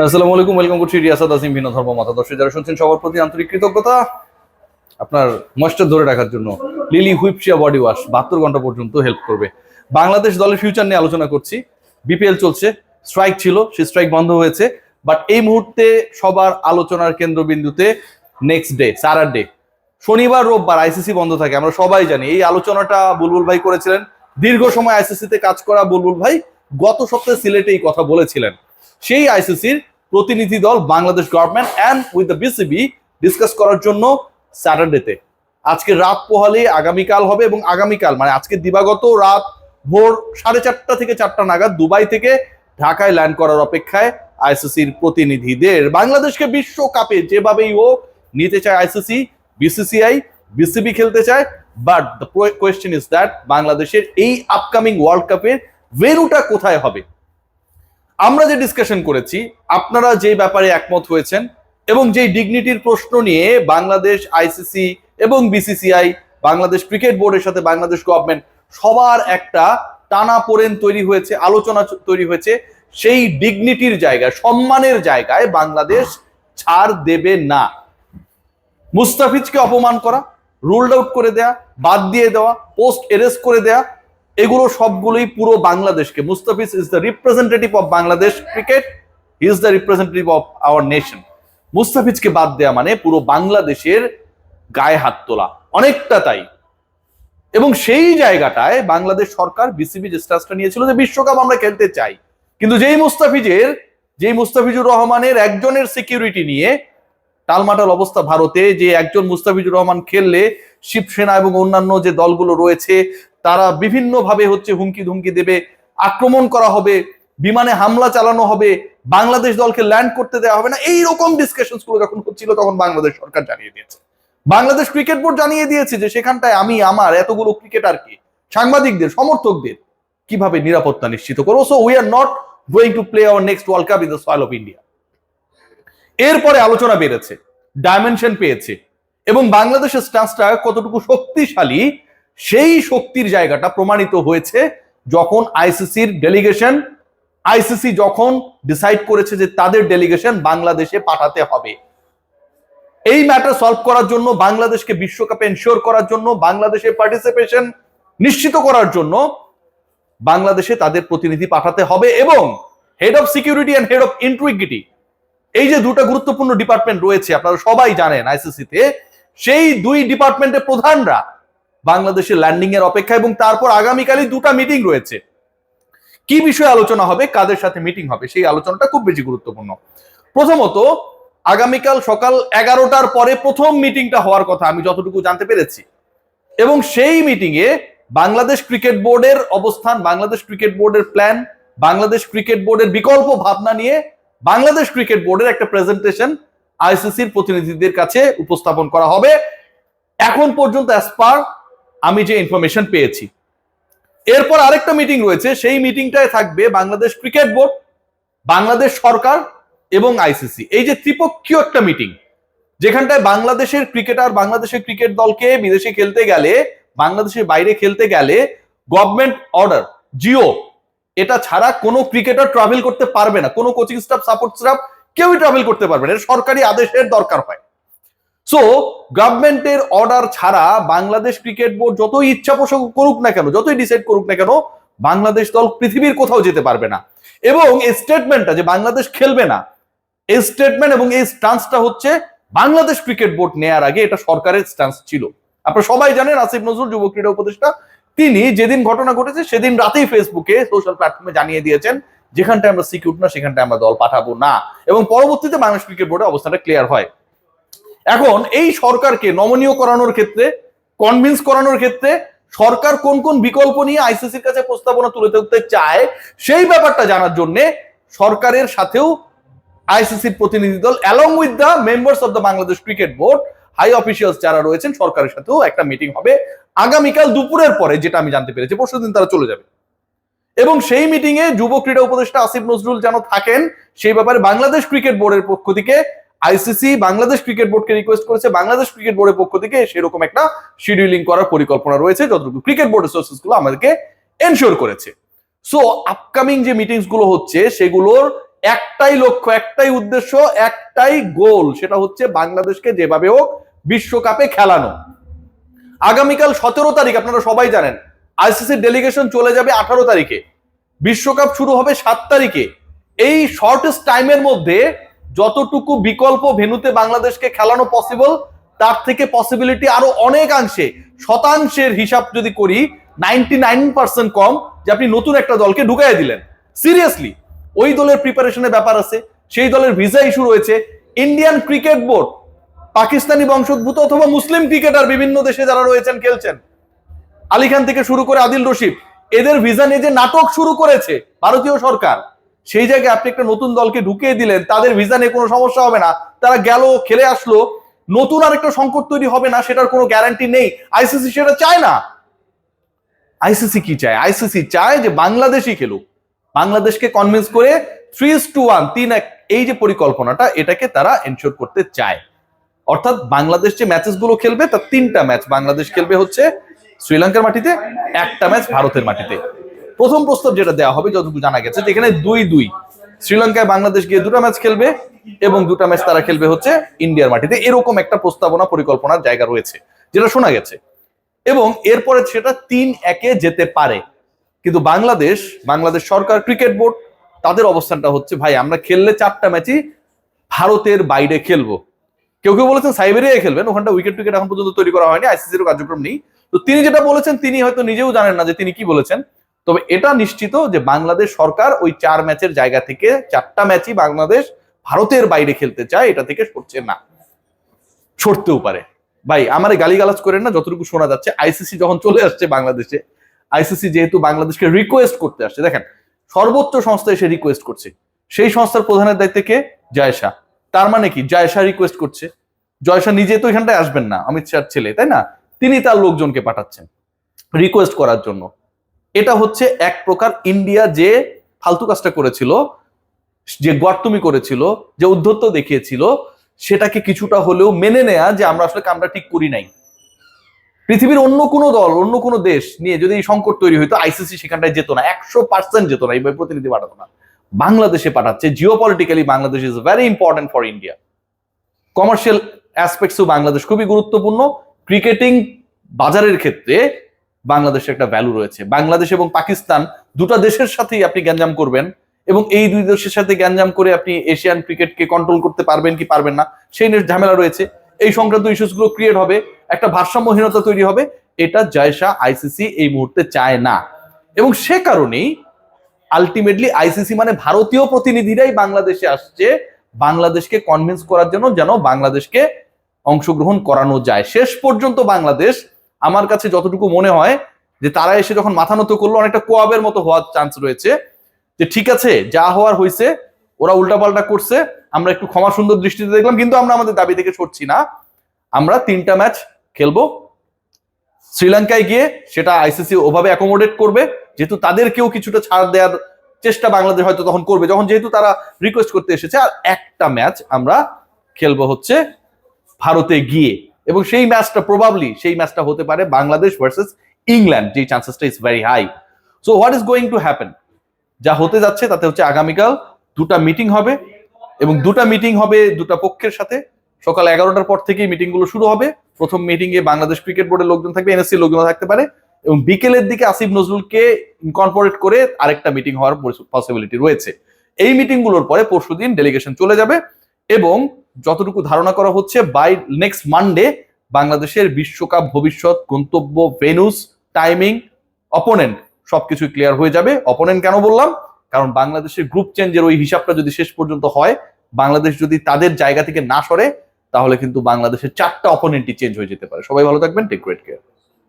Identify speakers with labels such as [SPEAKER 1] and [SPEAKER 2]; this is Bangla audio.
[SPEAKER 1] আসসালামু আলাইকুম, ওয়েলকাম করছি রিয়াসাত আসিম ভিন্ন ধর্ম মতাদর্শী যারা শুনছেন সবার প্রতি আন্তরিক কৃতজ্ঞতা। আপনার ময়েশ্চার ধরে রাখার জন্য লিলি হুইপশিয়া বডি ওয়াশ 72 ঘন্টা পর্যন্ত হেল্প করবে। বাংলাদেশ দলের ফিউচার নিয়ে আলোচনা করছি। বিপিএল চলছে, স্ট্রাইক ছিল, সেই স্ট্রাইক বন্ধ হয়েছে, বাট এই মুহূর্তে সবার আলোচনার কেন্দ্রবিন্দুতে নেক্সট ডে স্যাটারডে, শনিবার রোববার আইসিসি বন্ধ থাকে, আমরা সবাই জানি। এই আলোচনাটা বুলবুল ভাই করেছিলেন। দীর্ঘ সময় আইসিসিতে কাজ করা বুলবুল ভাই গত সপ্তাহে সিলেটে এই কথা বলেছিলেন। সেই আইসিসির প্রতিনিধি দল Bangladesh government and with the BCB discuss করার জন্য স্যাটারডেতে, আজকে রাত পোহালে আগামীকাল হবে, এবং আগামীকাল মানে আজকে দিবাগত রাত ভোর 4:30 থেকে 4টা নাগাদ দুবাই থেকে ঢাকায় ল্যান্ড করার অপেক্ষায় আইসিসির প্রতিনিধিদের। বাংলাদেশকে বিশ্বকাপে যেভাবেই হোক নিতে চায় আইসিসি, বিসিসিআই, বিসিবি খেলতে চায়, but the question is that বাংলাদেশের এই আপকামিং ওয়ার্ল্ড কাপের ভেন্যুটা কোথায় হবে। আমরা যে ডিসকাশন করেছি, আপনারা যে ব্যাপারে একমত হয়েছেন এবং যেই ডিগনিটির প্রশ্ন নিয়ে বাংলাদেশ আইসিসি এবং বিসিসিআই, বাংলাদেশ ক্রিকেট বোর্ডের সাথে বাংলাদেশ গভর্নমেন্ট সবার একটা টানাপোড়েন তৈরি হয়েছে, আলোচনা তৈরি হয়েছে, সেই ডিগনিটির জায়গায়, সম্মানের জায়গায় বাংলাদেশ ছাড় দেবে না। মুস্তাফিজকে অপমান করা, রুলড আউট করে দেয়া, বাদ দিয়ে দেওয়া, পোস্ট এরেস্ট করে দেয়া, এগুলো সবগুলোই পুরো বাংলাদেশকে, Mustafiz is the representative of Bangladesh cricket, he is the representative of our nation. মুস্তাফিজকে বাদ দেয়া মানে পুরো বাংলাদেশের গায়ে হাত তোলা, অনেকটা তাই। এবং সেই জায়গাটায় বাংলাদেশ সরকার, বিসিবি যে স্ট্যান্সটা নিয়েছিল যে বিশ্বকাপ আমরা খেলতে চাই, কিন্তু যেই মুস্তাফিজুর রহমানের একজনের সিকিউরিটি নিয়ে টালমাটাল অবস্থা ভারতে, যে একজন মুস্তাফিজুর রহমান খেললে শিবসেনা এবং অন্যান্য যে দলগুলো রয়েছে তারা বিভিন্নভাবে হুমকি ধুমকি দেবে, আক্রমণ করা হবে, বিমানে হামলা চালানো হবে, বাংলাদেশ দলকে ল্যান্ড করতে দেওয়া হবে না, এইরকম ডিসকাশনস গুলো যখন হচ্ছিল তখন বাংলাদেশ সরকার জানিয়ে দিয়েছে, বাংলাদেশ ক্রিকেট বোর্ড জানিয়ে দিয়েছে যে সেখানটায় আমি আমার এতগুলো ক্রিকেটারকে, সাংবাদিকদের, সমর্থকদের কিভাবে নিরাপত্তা নিশ্চিত করবো। So we are not going to play hour next world cup in the soil of India. এরপরে আলোচনা বেড়েছে, ডাইমেনশন পেয়েছে, এবং বাংলাদেশের স্ট্যান্সটা কতটুকু শক্তিশালী সেই শক্তির জায়গাটা প্রমাণিত হয়েছে যখন আইসিসির ডেলিগেশন, আইসিসি যখন ডিসাইড করেছে যে তাদের ডেলিগেশন বাংলাদেশে পাঠাতে হবে। এই ম্যাটার সলভ করার জন্য, বাংলাদেশকে বিশ্বকাপে এনশিওর করার জন্য, বাংলাদেশের পার্টিসিপেশন নিশ্চিত করার জন্য বাংলাদেশে তাদের প্রতিনিধি পাঠাতে হবে, এবং head of security and head of integrity, এই যে দুটো গুরুত্বপূর্ণ ডিপার্টমেন্ট রয়েছে আপনারা সবাই জানেন আইসিসিতে, সেই দুই ডিপার্টমেন্টের প্রধানরা বাংলাদেশের ল্যান্ডিং এর অপেক্ষা। এবং তারপর আগামীকালই দুটো মিটিং রয়েছে। কি বিষয়ে আলোচনা হবে, কাদের সাথে মিটিং হবে, সেই আলোচনাটা খুব বেশি গুরুত্বপূর্ণ। প্রথমত, আগামীকাল সকাল 11টার পরে প্রথম মিটিংটা হওয়ার কথা আমি যতটুকু জানতে পেরেছি, এবং সেই মিটিং এ বাংলাদেশ ক্রিকেট বোর্ডের অবস্থান, বাংলাদেশ ক্রিকেট বোর্ডের প্ল্যান, বাংলাদেশ ক্রিকেট বোর্ডের বিকল্প ভাবনা নিয়ে বাংলাদেশ ক্রিকেট বোর্ডের একটা প্রেজেন্টেশন আইসিসির প্রতিনিধিদের কাছে উপস্থাপন করা হবে, এখন পর্যন্ত অ্যাজ পার আমি যে ইনফরমেশন পেয়েছি। এরপর আরেকটা মিটিং রয়েছে, সেই মিটিংটায় থাকবে বাংলাদেশ ক্রিকেট বোর্ড, বাংলাদেশ সরকার এবং আইসিসি। এই যে ত্রিপক্ষীয় একটা মিটিং, যেখানটায় বাংলাদেশের ক্রিকেটার, বাংলাদেশের ক্রিকেট দলকে বিদেশে খেলতে গেলে, বাংলাদেশের বাইরে খেলতে গেলে গভর্নমেন্ট অর্ডার, জিও, এটা ছাড়া কোনো ক্রিকেটার ট্রাভেল করতে পারবে না, কোনো কোচিং স্টাফ, সাপোর্ট স্টাফ কেউই ট্রাভেল করতে পারবে না, সরকারি আদেশের দরকার হয়। সো গভর্নমেন্টের অর্ডার ছাড়া বাংলাদেশ ক্রিকেট বোর্ড যতই ইচ্ছা পোষণ করুক না কেন, যতই ডিসাইড করুক না কেন, বাংলাদেশ দল পৃথিবীর কোথাও যেতে পারবে না। এবং এই স্টেটমেন্টটা যে বাংলাদেশ খেলবে না, এই স্টেটমেন্ট এবং এই স্ট্যান্সটা হচ্ছে বাংলাদেশ ক্রিকেট বোর্ড নেয়ার আগে এটা সরকারের স্ট্যান্স ছিল। আপনারা সবাই জানেন আসিফ নজরুল যুব ক্রীড়া উপদেষ্টা, তিনি যেদিন ঘটনা ঘটেছে সেদিন রাতেই ফেসবুকে, সোশ্যাল প্ল্যাটফর্মে জানিয়ে দিয়েছেন যেখানটায় আমরা সিকিউর না সেখানটায় আমরা দল পাঠাবো না, এবং পরবর্তীতে বাংলাদেশ ক্রিকেট বোর্ডের অবস্থাটা ক্লিয়ার হয়। এখন এই সরকারকে নমনীয় করানোর ক্ষেত্রে, কনভিন্স করানোর ক্ষেত্রে সরকার কোন কোন বিকল্প নিয়ে আইসিসির কাছে প্রস্তাবনা তুলে ধরতে চায়, সেই ব্যাপারটা জানার জন্য সরকারের সাথেও আইসিসির প্রতিনিধি দল along with the members of the Bangladesh cricket board, high officials যারা রয়েছেন সরকারের সাথেও একটা মিটিং হবে আগামীকাল দুপুরের পরে, যেটা আমি জানতে পেরেছি। পরশুদিন তারা চলে যাবে, এবং সেই মিটিং এ যুব ক্রীড়া উপদেষ্টা আসিফ নজরুল যেন থাকেন, সেই ব্যাপারে বাংলাদেশ ক্রিকেট বোর্ডের পক্ষ থেকে আইসিসি বাংলাদেশ ক্রিকেট বোর্ডকে রিকোয়েস্ট করেছে, বাংলাদেশ ক্রিকেট বোর্ডের পক্ষ থেকে সেরকম একটা শিডিউলিং করার পরিকল্পনা রয়েছে, যতটুকু ক্রিকেট বোর্ডের সোর্সেস গুলো আমাদেরকে এনশিওর করেছে। সো আপকামিং যে মিটিংস গুলো হচ্ছে সেগুলোর একটাই লক্ষ্য, একটাই উদ্দেশ্য, একটাই গোল, সেটা হচ্ছে বাংলাদেশকে যেভাবে হোক বিশ্বকাপে খেলানো। আগামীকাল 17 তারিখ, আপনারা সবাই জানেন আইসিসি ডেলিগেশন চলে যাবে 18 তারিখে, বিশ্বকাপ শুরু হবে 7 তারিখে। এই শর্টেস্ট টাইমের মধ্যে যতটুকু বিকল্প ভেন্যুতে বাংলাদেশকে খেলানো পসিবল, তার থেকে পসিবিলিটি আরো অনেকাংশে, শতাংশের হিসাব যদি করি 99% কম যে আপনি নতুন একটা দলকে ঢুকাই দিলেন। সিরিয়াসলি ওই দলের প্রিপারেশনের ব্যাপার আছে, সেই দলের ভিসা ইস্যু রয়েছে। ইন্ডিয়ান ক্রিকেট বোর্ড, পাকিস্তানি বংশোদ্ভূত অথবা মুসলিম ক্রিকেটার বিভিন্ন দেশে যারা রয়েছেন খেলছেন, আলী খান থেকে শুরু করে আদিল রশিদ, এদের ভিসা নিয়ে যে নাটক শুরু করেছে ভারতীয় সরকার, সেই জায়গায় আপনি একটা নতুন দলকে ঢুকিয়ে দিলেন, তাদের ভিসা নিয়ে কোনো সমস্যা হবে না, তারা গেল খেলে আসলো, নতুন আরেকটা সংকট তৈরি হবে না সেটার কোনো গ্যারান্টি নেই। আইসিসি সেটা চায় না। আইসিসি কি চায়? আইসিসি চায় যে বাংলাদেশই খেলুক, বাংলাদেশকে কনভিন্স করে 3:1 3-1 এই যে পরিকল্পনাটা, এটাকে তারা এনশিওর করতে চায়। অর্থাৎ বাংলাদেশ যে ম্যাচেস গুলো খেলবে তার 3টা ম্যাচ বাংলাদেশ খেলবে হচ্ছে শ্রীলঙ্কার মাটিতে, একটা ম্যাচ ভারতের মাটিতে। প্রথম প্রস্তাব যেটা দেওয়া হবে যতটুকু জানা গেছে, যেখানে 2-2 শ্রীলঙ্কায় বাংলাদেশ গিয়ে 2টা ম্যাচ খেলবে এবং 2টা ম্যাচ তারা খেলবে হচ্ছে ইন্ডিয়ার মাটিতে, এরকম একটা প্রস্তাবনা পরিকল্পনার জায়গা রয়েছে যেটা শোনা গেছে। এবং এরপরে সেটা 3-1 যেতে পারে। কিন্তু বাংলাদেশ সরকার, ক্রিকেট বোর্ড, তাদের অবস্থানটা হচ্ছে ভাই আমরা খেললে 4টা ম্যাচই ভারতের বাইরে খেলবো। কেউ কেউ বলেছেন সাইবেরিয়ায় খেলবেন, ওখানটা উইকেট টুইকেট এখন পর্যন্ত তৈরি করা হয়নি, আইসিসির কার্যক্রম নেই। তো তিনি যেটা বলেছেন তিনি হয়তো নিজেও জানেন না যে তিনি কি বলেছেন। তবে এটা নিশ্চিত যে বাংলাদেশ সরকার ওই 4 ম্যাচের জায়গা থেকে 4টা ম্যাচই বাংলাদেশ ভারতের বাইরে খেলতে চায়, এটা থেকে সরছে না, সরতেও পারে। ভাই আমারে গালিগালাজ করেন না, যতটুকু শোনা যাচ্ছে আইসিসি যখন চলে আসছে বাংলাদেশে, আইসিসি যেহেতু বাংলাদেশকে রিকোয়েস্ট করতে আসছে, দেখেন সর্বোচ্চ সংস্থা এসে রিকোয়েস্ট করছে, সেই সংস্থার প্রধানের দায়িত্বে কে? জয়শা। তার মানে কি জয়শা রিকোয়েস্ট করছে? জয়শা নিজে তো এখানটায় আসবেন না, অমিত শাহর ছেলে, তাই না? তিনি তার লোকজনকে পাঠাচ্ছেন রিকোয়েস্ট করার জন্য। এটা হচ্ছে এক প্রকার ইন্ডিয়া যে ফালতু কাজটা করেছিল, যে গর্তুমি করেছিল, যে উদ্ধত্ত দেখিয়েছিল, সেটাকে কিছুটা হলেও মেনে নেয়া যে আমরা আসলে কামটা ঠিক করি নাই। পৃথিবীর অন্য কোনো দল, অন্য কোনো দেশ নিয়ে যদি এই সংকট তৈরি হইতো, আইসিসি সেখানটায় যেত না, 100% যেত না, এইভাবে প্রতিনিধি পাঠাতো না। বাংলাদেশে পাঠাচ্ছে, geopolitically Bangladesh is very important for India. Commercial অ্যাসপেক্টসও বাংলাদেশ খুবই গুরুত্বপূর্ণ। ক্রিকেটিং বাজারের ক্ষেত্রে বাংলাদেশের একটা ভ্যালু রয়েছে। বাংলাদেশ এবং পাকিস্তান 2টা দেশের সাথেই আপনি গ্যাঞ্জাম করবেন, এবং এই 2 দেশের সাথে গ্যাঞ্জাম করে আপনি এশিয়ান ক্রিকেটকে কন্ট্রোল করতে পারবেন কি পারবেন না সেই নিয়ে ঝামেলা রয়েছে। এই সংক্রান্ত ইস্যুস গুলো ক্রিয়েট হবে, একটা ভারসাম্যহীনতা তৈরি হবে। এটা জয়শা আইসিসি এই মুহূর্তে চায় না, এবং সে কারণেই আলটিমেটলি আইসিসি মানে ভারতীয় প্রতিনিধিরাই বাংলাদেশে আসছে বাংলাদেশকে কনভিন্স করার জন্য, যেন বাংলাদেশকে অংশগ্রহণ করানো যায়। শেষ পর্যন্ত বাংলাদেশ, আমার কাছে যতটুকু মনে হয় যে তারা এসে যখন মাথা নত করলো, অনেকটা কোয়াবের মতো হওয়ার চান্স রয়েছে, যে ঠিক আছে যা হওয়ার হয়েছে, ওরা উল্টাপাল্টা করছে, আমরা একটু ক্ষমা সুন্দর দৃষ্টিতে দেখলাম, কিন্তু আমরা আমাদের দাবি থেকে সরছি না। আমরা 3টা ম্যাচ খেলবো শ্রীলঙ্কায় গিয়ে, সেটা আইসিসি ওভাবে অ্যাকোমোডেট করবে, যেহেতু তাদেরকেও কিছুটা ছাড় দেওয়ার চেষ্টা বাংলাদেশ হয়তো তখন করবে, যখন যেহেতু তারা রিকোয়েস্ট করতে এসেছে। আর একটা ম্যাচ আমরা খেলবো হচ্ছে ভারতে গিয়ে, এবং সেই ম্যাচটা প্রবাবলি সেই ম্যাচটা হতে পারে বাংলাদেশ ভার্সেস ইংল্যান্ড, যে চান্সেসটা is very high. So what is going to happen, যা হতে যাচ্ছে তাতে হচ্ছে আগামীকাল 2টা মিটিং হবে, এবং 2টা মিটিং হবে 2টা পক্ষের সাথে। সকাল 11টার পর থেকেই মিটিং গুলো শুরু হবে। প্রথম মিটিং এ বাংলাদেশ ক্রিকেট বোর্ডের লোকজন থাকবে, এনএসসি লোকজন থাকতে পারে, এবং বিকেলের দিকে আসিফ নজরুলকে ইনকর্পোরেট করে আরেকটা মিটিং হওয়ার পসিবিলিটি রয়েছে। এই মিটিং গুলোর পরে পরশুদিন ডেলিগেশন চলে যাবে, এবং যতটুকু ধারণা করা হচ্ছে বাই নেক্সট মানডে বাংলাদেশের বিশ্বকাপ ভবিষ্যৎ, গন্তব্য, ভেন্যুস, টাইমিং, অপোনেন্ট সবকিছু ক্লিয়ার হয়ে যাবে। অপোনেন্ট কেন বললাম? কারণ বাংলাদেশের গ্রুপ চেঞ্জের ওই হিসাবটা যদি শেষ পর্যন্ত হয়, বাংলাদেশ যদি তাদের জায়গা থেকে না সরে, তাহলে কিন্তু বাংলাদেশের 4টা অপোনেন্টই চেঞ্জ হয়ে যেতে পারে। সবাই ভালো থাকবেন, টেক গ্রেট কেয়ার।